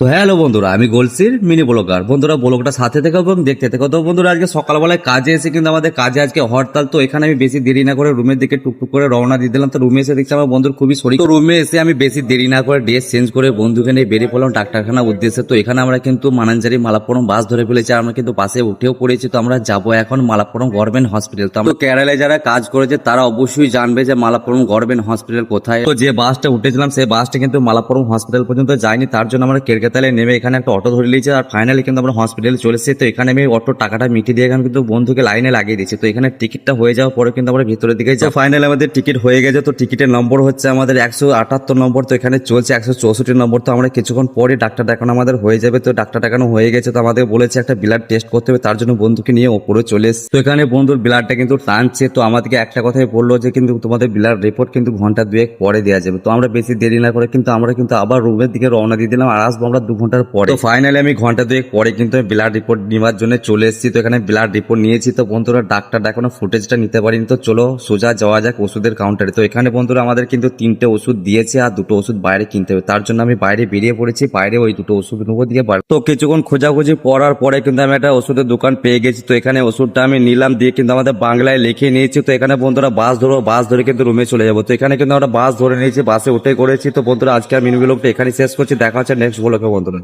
তো হ্যালো বন্ধুরা, আমি গোলসির মিনি ব্লগার। বন্ধুরা ব্লগটা সাথে থেকে এবং দেখতে থেকো। তো বন্ধুরা আজকে সকালবেলায় কাজে এসে কিন্তু আমাদের কাজে আজকে হরতাল। তো এখানে আমি বেশি দেরি না করে রুমের দিকে টুকটুক করে রওনা দিয়ে দিলাম। তো রুমে এসে দেখছি আমার বন্ধুর খুবই শরীর। তো রুমে এসে আমি বেশি দেরি না করে ড্রেস চেঞ্জ করে বন্ধুকে নিয়ে বেরিয়ে পড়লাম ডাক্তারখানা উদ্দেশ্যে। তো এখানে আমরা কিন্তু মানাঞ্জারি মালাপ্পুরম বাস ধরে ফেলেছি, আর আমরা কিন্তু বাসে উঠেও পড়েছি। তো আমরা যাবো এখন মালাপ্পুরম গভর্নমেন্ট হসপিটাল। তো আমরা কেরালায় যারা কাজ করেছে তারা অবশ্যই জানবে যে মালাপ্পুরম গভর্নমেন্ট হসপিটাল কোথায়। তো যে বাসটা উঠেছিলাম সেই বাসটা কিন্তু মালাপ্পুরম হসপিটাল পর্যন্ত যায়নি, তার জন্য আমরা কেরকেতালে নেমে এখানে একটা অটো ধরে নিয়েছি। আর ফাইনালি কিন্তু আমরা হসপিটালে চলে এসেছি। তো এখানে আমি অটোর টাকাটা মিটিয়ে দিয়ে এখানে কিন্তু বন্ধুকে লাইনে লাগিয়ে দিচ্ছি। তো এখানে টিকিটটা হয়ে যাওয়ার পরে কিন্তু আমরা ভিতরের দিকে যাই। ফাইনালি আমাদের টিকিট হয়ে গেছে। তো টিকিটের নম্বর হচ্ছে আমাদের 178 নম্বর। তো এখানে চলছে 164 নম্বর। তো আমরা কিছুক্ষণ পরে ডাক্তার দেখানো আমাদের হয়ে যাবে। তো ডাক্তার দেখানো হয়ে গেছে। তো আমাদের বলেছে একটা ব্লাড টেস্ট করতে হবে, তার জন্য বন্ধুকে নিয়ে ওপরে চলে এসেছি। তো এখানে বন্ধুর ব্লাডটা কিন্তু টানছে। তো আমাদেরকে একটা কথাই বললো যে কিন্তু তোমাদের ব্লাড রিপোর্ট কিন্তু ঘন্টা দুয়েক পরে দেওয়া যাবে। তো আমরা বেশি দেরি না করে কিন্তু আমরা কিন্তু আবার রুমের দিকে রওনা দিয়ে দিলাম, আর আসবো আমরা 2 ঘন্টার পরে। তো ফাইনালি আমি ঘন্টা দুয়েক পরে কিন্তু আমি ব্লাড রিপোর্ট নেওয়ার জন্য চলে এসেছি। তো এখানে ব্লাড রিপোর্ট নিয়েছি। তো বন্ধুরা ডাক্তার এখনো ফুটেজটা নিতে পারিনি। তো চলো সোজা যাওয়া যাক ওষুধের কাউন্টারে। তো এখানে বন্ধুরা আমাদের কিন্তু 3টে ওষুধ দিয়েছে, আর 2টো ওষুধ বাইরে কিনতে হবে। তার জন্য আমি বাইরে বেরিয়ে পড়েছি। বাইরে ওই 2টো ওষুধ নেবো দিয়ে তো কিছুক্ষণ খোঁজাখুঁজি পড়ার পরে কিন্তু আমি একটা ওষুধের দোকান পেয়ে গেছি। তো এখানে ওষুধটা আমি নিলাম, দিয়ে কিন্তু আমাদের বাংলায় লিখে নিয়েছি। তো এখানে বন্ধুরা বাস ধরো, বাস ধরে কিন্তু রুমে চলে যাবো। তো এখানে কিন্তু আমরা বাস ধরে নিয়েছি, বাসে উঠে করেছি। তো বন্ধুরা আজকে মিনি ব্লগটা এখানে শেষ করছি। দেখা হচ্ছে নেক্সট ব্লগে বন্ধুরা।